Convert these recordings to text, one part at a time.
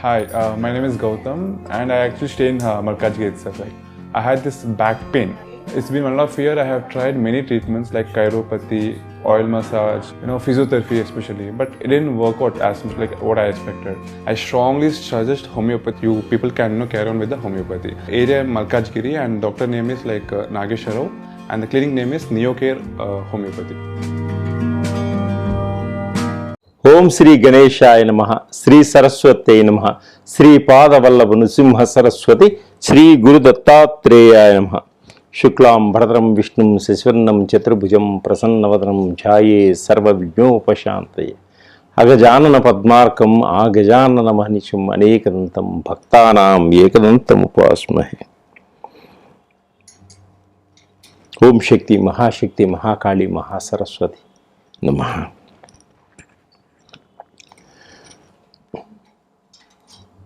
Hi, my name is Gautam and I actually stay in Malkajgiri itself. I had this back pain. It's been 1.5 years. I have tried many treatments like chiropathy, oil massage, physiotherapy especially, but it didn't work out as much like what I expected. I strongly suggest homeopathy. You people can carry on with the homeopathy. Area Malkajgiri and doctor name is like Nageswar Rao and the clinic name is Neocare Homeopathy. ఓం శ్రీ గణేశాయ నమః, శ్రీ సరస్వతే నమః, శ్రీ పాదవల్లభ నృసింహ సరస్వతి, శ్రీ గురు దత్తాత్రేయాయ నమః. శుక్లాం భరద్రం విష్ణుం శశివర్ణం చతుర్భుజం ప్రసన్నవదనం ఛాయే సర్వవిఘ్నోపశాంతయే. అగజానన పద్మార్కం ఆ గజానన మహనిశం అనేకదంతం భక్తానాం ఏకదంతం ఉపాస్మహే. ఓం శక్తి మహాశక్తి మహాకాళి మహాసరస్వతి నమః.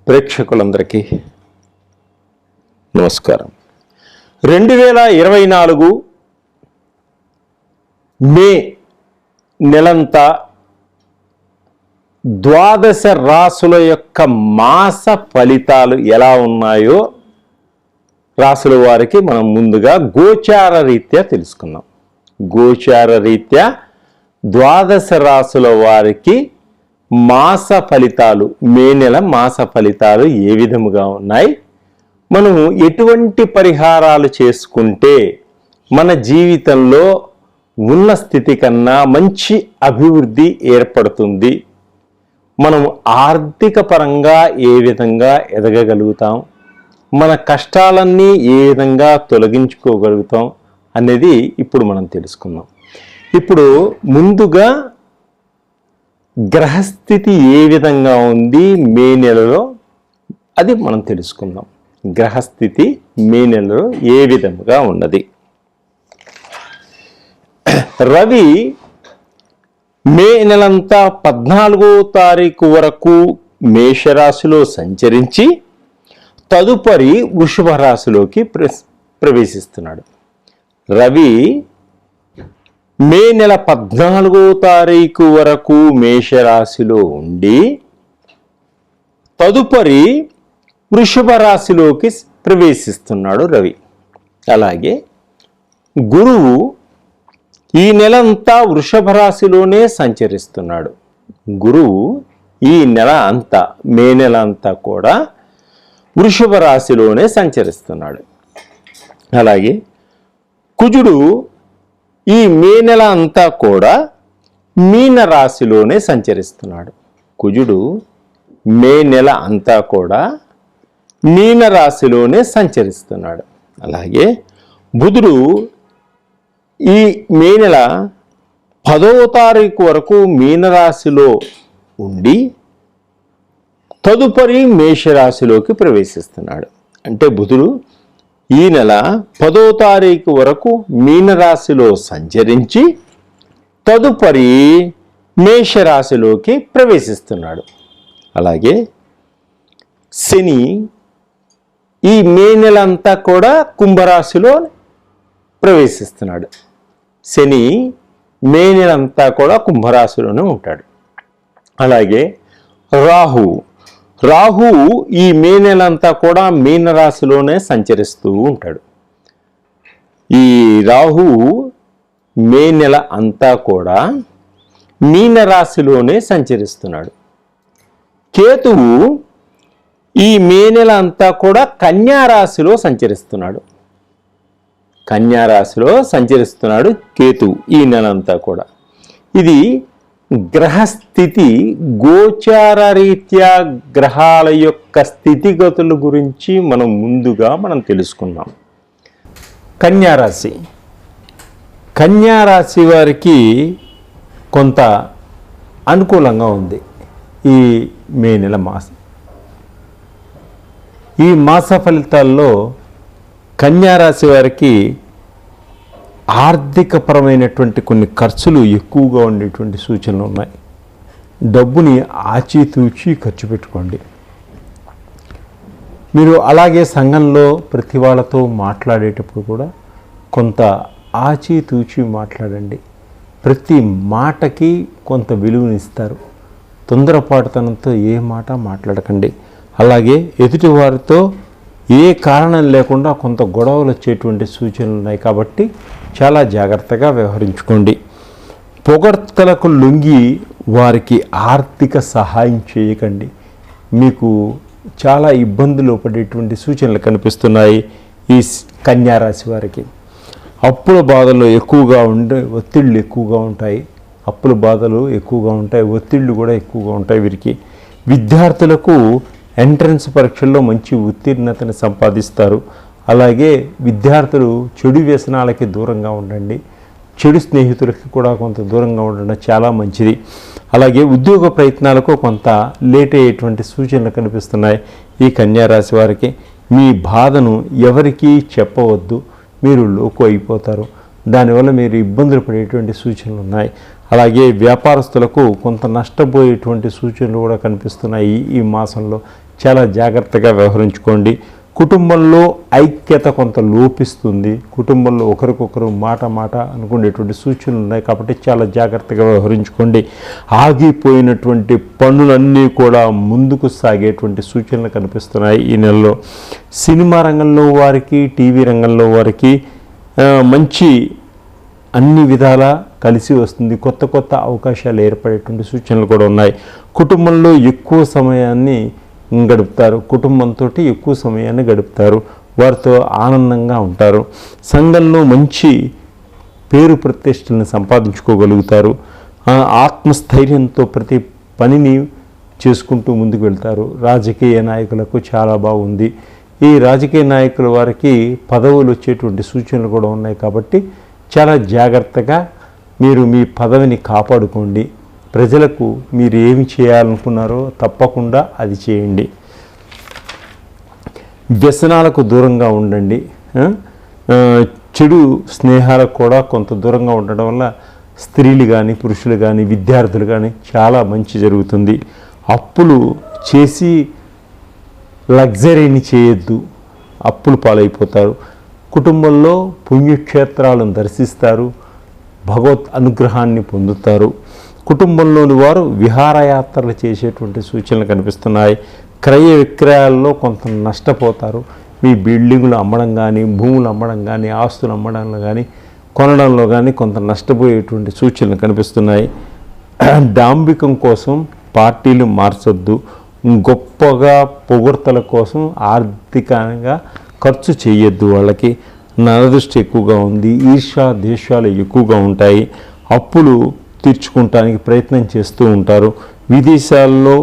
ప్రేక్షకులందరికీ నమస్కారం. 2024 మే నెలంతా 12 రాసుల యొక్క మాస ఫలితాలు ఎలా ఉన్నాయో రాసుల వారికి మనం ముందుగా గోచార రీత్యా తెలుసుకుందాం. గోచార రీత్యా 12 రాసుల వారికి మాస ఫలితాలు, మే నెల మాస ఫలితాలు ఏ విధముగా ఉన్నాయి, మనము ఎటువంటి పరిహారాలు చేసుకుంటే మన జీవితంలో ఉన్న స్థితి కన్నా మంచి అభివృద్ధి ఏర్పడుతుంది, మనం ఆర్థిక పరంగా ఏ విధంగా ఎదగగలుగుతాం, మన కష్టాలన్నీ ఏ విధంగా తొలగించుకోగలుగుతాం అనేది ఇప్పుడు మనం తెలుసుకుందాం. ఇప్పుడు ముందుగా గ్రహస్థితి ఏ విధంగా ఉంది మే నెలలో అది మనం తెలుసుకుందాం. గ్రహస్థితి మే నెలలో ఏ విధంగా ఉన్నది. రవి మే నెలంతా 14వ తారీఖు వరకు మేషరాశిలో సంచరించి తదుపరి వృషభ రాశిలోకి ప్రవేశిస్తున్నాడు. రవి మే నెల 14వ తారీఖు వరకు మేషరాశిలో ఉండి తదుపరి వృషభ రాశిలోకి ప్రవేశిస్తున్నాడు రవి. అలాగే గురువు ఈ నెలంతా వృషభ రాశిలోనే సంచరిస్తున్నాడు. గురువు ఈ నెల అంతా, మే నెల అంతా కూడా వృషభ రాశిలోనే సంచరిస్తున్నాడు. అలాగే కుజుడు ఈ మే నెల అంతా కూడా మీన రాశిలోనే సంచరిస్తున్నాడు. కుజుడు మే నెల అంతా కూడా మీన రాశిలోనే సంచరిస్తున్నాడు. అలాగే బుధుడు ఈ మే నెల 10వ తారీఖు వరకు మీనరాశిలో ఉండి తదుపరి మేషరాశిలోకి ప్రవేశిస్తున్నాడు. అంటే బుధుడు ఈ నెల 10వ తారీఖు వరకు మీనరాశిలో సంచరించి తదుపరి మేషరాశిలోకి ప్రవేశిస్తున్నాడు. అలాగే శని ఈ మే నెల అంతా కూడా కుంభరాశిలో ప్రవేశిస్తున్నాడు. శని మే నెల అంతా కూడా కుంభరాశిలోనే ఉంటాడు. అలాగే రాహువు ఈ మే నెలంతా కూడా మీనరాశిలోనే సంచరిస్తూ ఉంటాడు. ఈ రాహువు మే నెల అంతా కూడా మీనరాశిలోనే సంచరిస్తున్నాడు. కేతువు ఈ మే నెల అంతా కూడా కన్యారాశిలో సంచరిస్తున్నాడు. కన్యారాశిలో సంచరిస్తున్నాడు కేతువు ఈ నెలంతా కూడా. ఇది గ్రహస్థితి, గోచార రీత్యా గ్రహాల యొక్క స్థితిగతుల గురించి మనం తెలుసుకున్నాం. కన్యారాశి వారికి కొంత అనుకూలంగా ఉంది ఈ మే నెల మాసం. ఈ మాస ఫలితాల్లో కన్యారాశి వారికి ఆర్థికపరమైనటువంటి కొన్ని ఖర్చులు ఎక్కువగా ఉండేటువంటి సూచనలు ఉన్నాయి. డబ్బుని ఆచితూచి ఖర్చు పెట్టుకోండి. మీరు అలాగే సంఘంలో ప్రతి వాళ్ళతో మాట్లాడేటప్పుడు కూడా కొంత ఆచితూచి మాట్లాడండి. ప్రతి మాటకి కొంత విలువనిస్తారు. తొందరపాటుతనంతో ఏ మాట మాట్లాడకండి. అలాగే ఎదుటి వారితో ఏ కారణం లేకుండా కొంత గొడవలు వచ్చేటువంటి సూచనలు ఉన్నాయి కాబట్టి చాలా జాగ్రత్తగా వ్యవహరించుకోండి. పొగడ్తలకు లొంగి వారికి ఆర్థిక సహాయం చేయకండి. మీకు చాలా ఇబ్బందులు పడేటువంటి సూచనలు కనిపిస్తున్నాయి ఈ కన్యా రాశి వారికి. అప్పుల బాధలు ఎక్కువగా ఉండే ఒత్తిళ్ళు ఎక్కువగా ఉంటాయి. అప్పుల బాధలు ఎక్కువగా ఉంటాయి, ఒత్తిళ్ళు కూడా ఎక్కువగా ఉంటాయి వీరికి. విద్యార్థులకు ఎంట్రన్స్ పరీక్షల్లో మంచి ఉత్తీర్ణతను సంపాదిస్తారు. అలాగే విద్యార్థులు చెడు వ్యసనాలకి దూరంగా ఉండండి. చెడు స్నేహితులకి కూడా కొంత దూరంగా ఉండడం చాలా మంచిది. అలాగే ఉద్యోగ ప్రయత్నాలకు కొంత లేట్ అయ్యేటువంటి సూచనలు కనిపిస్తున్నాయి ఈ కన్యా రాశి వారికి. మీ బాధను ఎవరికీ చెప్పవద్దు, మీరు లోకు అయిపోతారు. దానివల్ల మీరు ఇబ్బందులు పడేటువంటి సూచనలు ఉన్నాయి. అలాగే వ్యాపారస్తులకు కొంత నష్టపోయేటువంటి సూచనలు కూడా కనిపిస్తున్నాయి ఈ మాసంలో. చాలా జాగ్రత్తగా వ్యవహరించుకోండి. కుటుంబంలో ఐక్యత కొంత లోపిస్తుంది. కుటుంబంలో ఒకరికొకరు మాట అనుకునేటువంటి సూచనలు ఉన్నాయి కాబట్టి చాలా జాగ్రత్తగా వ్యవహరించుకోండి. ఆగిపోయినటువంటి పనులన్నీ కూడా ముందుకు సాగేటువంటి సూచనలు కనిపిస్తున్నాయి ఈ నెలలో. సినిమా రంగంలో వారికి, టీవీ రంగంలో వారికి మంచి అన్ని విధాలా కలిసి వస్తుంది. కొత్త కొత్త అవకాశాలు ఏర్పడేటువంటి సూచనలు కూడా ఉన్నాయి. కుటుంబంలో ఎక్కువ సమయాన్ని గడుపుతారు. కుటుంబంతో ఎక్కువ సమయాన్ని గడుపుతారు. వారితో ఆనందంగా ఉంటారు. సంఘంలో మంచి పేరు ప్రతిష్టలను సంపాదించుకోగలుగుతారు. ఆత్మస్థైర్యంతో ప్రతి పనిని చేసుకుంటూ ముందుకు వెళ్తారు. రాజకీయ నాయకులకు చాలా బాగుంది. ఈ రాజకీయ నాయకుల వారికి పదవులు వచ్చేటువంటి సూచనలు కూడా ఉన్నాయి కాబట్టి చాలా జాగ్రత్తగా మీరు మీ పదవిని కాపాడుకోండి. ప్రజలకు మీరు ఏమి చేయాలనుకున్నారో తప్పకుండా అది చేయండి. వ్యసనాలకు దూరంగా ఉండండి. చెడు స్నేహాలకు కూడా కొంత దూరంగా ఉండడం వల్ల స్త్రీలు కానీ, పురుషులు కానీ, విద్యార్థులు కానీ చాలా మంచి జరుగుతుంది. అప్పులు చేసి లగ్జరీని చేయొద్దు, అప్పులు పాలైపోతారు. కుటుంబంలో పుణ్యక్షేత్రాలను దర్శిస్తారు, భగవత్ అనుగ్రహాన్ని పొందుతారు. కుటుంబంలోని వారు విహారయాత్రలు చేసేటువంటి సూచనలు కనిపిస్తున్నాయి. క్రయ విక్రయాల్లో కొంత నష్టపోతారు. మీ బిల్డింగులు అమ్మడం కానీ, భూములు అమ్మడం కానీ, ఆస్తులు అమ్మడంలో కానీ, కొనడంలో కానీ కొంత నష్టపోయేటువంటి సూచనలు కనిపిస్తున్నాయి. డాంబికం కోసం పార్టీలు మార్చొద్దు. గొప్పగా పొగడ్తల కోసం ఆర్థికంగా ఖర్చు చేయొద్దు. వాళ్ళకి నరదృష్టి ఎక్కువగా ఉంది. ఈర్ష్య ద్వేషాలు ఎక్కువగా ఉంటాయి. అప్పులు తీర్చుకోవటానికి ప్రయత్నం చేస్తూ ఉంటారు. విదేశాల్లో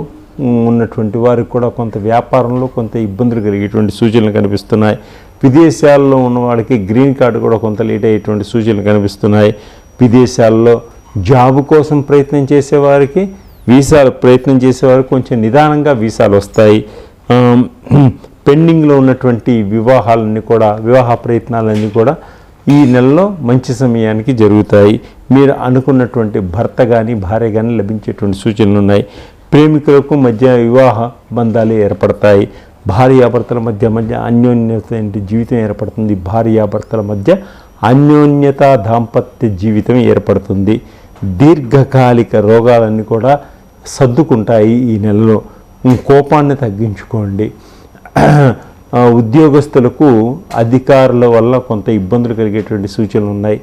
ఉన్నటువంటి వారికి కూడా కొంత వ్యాపారంలో కొంత ఇబ్బందులు కలిగేటువంటి సూచనలు కనిపిస్తున్నాయి. విదేశాల్లో ఉన్న వాళ్ళకి గ్రీన్ కార్డు కూడా కొంత లేట్ అయ్యేటువంటి సూచనలు కనిపిస్తున్నాయి. విదేశాల్లో జాబు కోసం ప్రయత్నం చేసేవారికి, ప్రయత్నం చేసేవారికి కొంచెం నిదానంగా వీసాలు వస్తాయి. పెండింగ్లో ఉన్నటువంటి వివాహ ప్రయత్నాలన్నీ కూడా ఈ నెలలో మంచి సమయానికి జరుగుతాయి. మీరు అనుకున్నటువంటి భర్త కానీ, భార్య కానీ లభించేటువంటి సూచనలు ఉన్నాయి. ప్రేమికులకు మధ్య వివాహ బంధాలు ఏర్పడతాయి. భార్యాభర్తల మధ్య అన్యోన్యత జీవితం ఏర్పడుతుంది. భార్యాభర్తల మధ్య అన్యోన్యత దాంపత్య జీవితం ఏర్పడుతుంది. దీర్ఘకాలిక రోగాలన్నీ కూడా సర్దుకుంటాయి ఈ నెలలో. కోపాన్ని తగ్గించుకోండి. ఉద్యోగస్తులకు అధికారుల వల్ల కొంత ఇబ్బందులు కలిగేటువంటి సూచనలు ఉన్నాయి.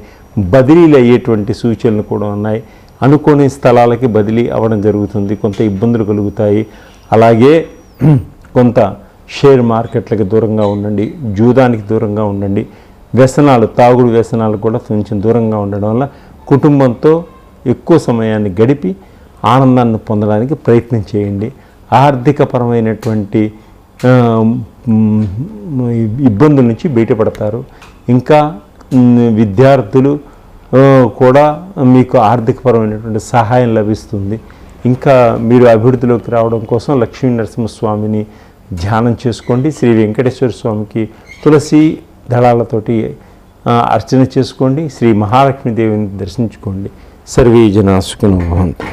బదిలీలు అయ్యేటువంటి సూచనలు కూడా ఉన్నాయి. అనుకోని స్థలాలకి బదిలీ అవ్వడం జరుగుతుంది. కొంత ఇబ్బందులు కలుగుతాయి. అలాగే కొంత షేర్ మార్కెట్లకి దూరంగా ఉండండి. జూదానికి దూరంగా ఉండండి. వ్యసనాలు, తాగుడు వ్యసనాలు కూడా కొంచెం దూరంగా ఉండడం వల్ల కుటుంబంతో ఎక్కువ సమయాన్ని గడిపి ఆనందాన్ని పొందడానికి ప్రయత్నం చేయండి. ఆర్థికపరమైనటువంటి ఇబ్బందుల నుంచి బయటపడతారు. ఇంకా విద్యార్థులు కూడా మీకు ఆర్థికపరమైనటువంటి సహాయం లభిస్తుంది. ఇంకా మీరు అభివృద్ధిలోకి రావడం కోసం లక్ష్మీ నరసింహస్వామిని ధ్యానం చేసుకోండి. శ్రీ వెంకటేశ్వర స్వామికి తులసి దళాలతోటి అర్చన చేసుకోండి. శ్రీ మహాలక్ష్మీదేవిని దర్శించుకోండి. సర్వే జనా సుఖినో భవంతు.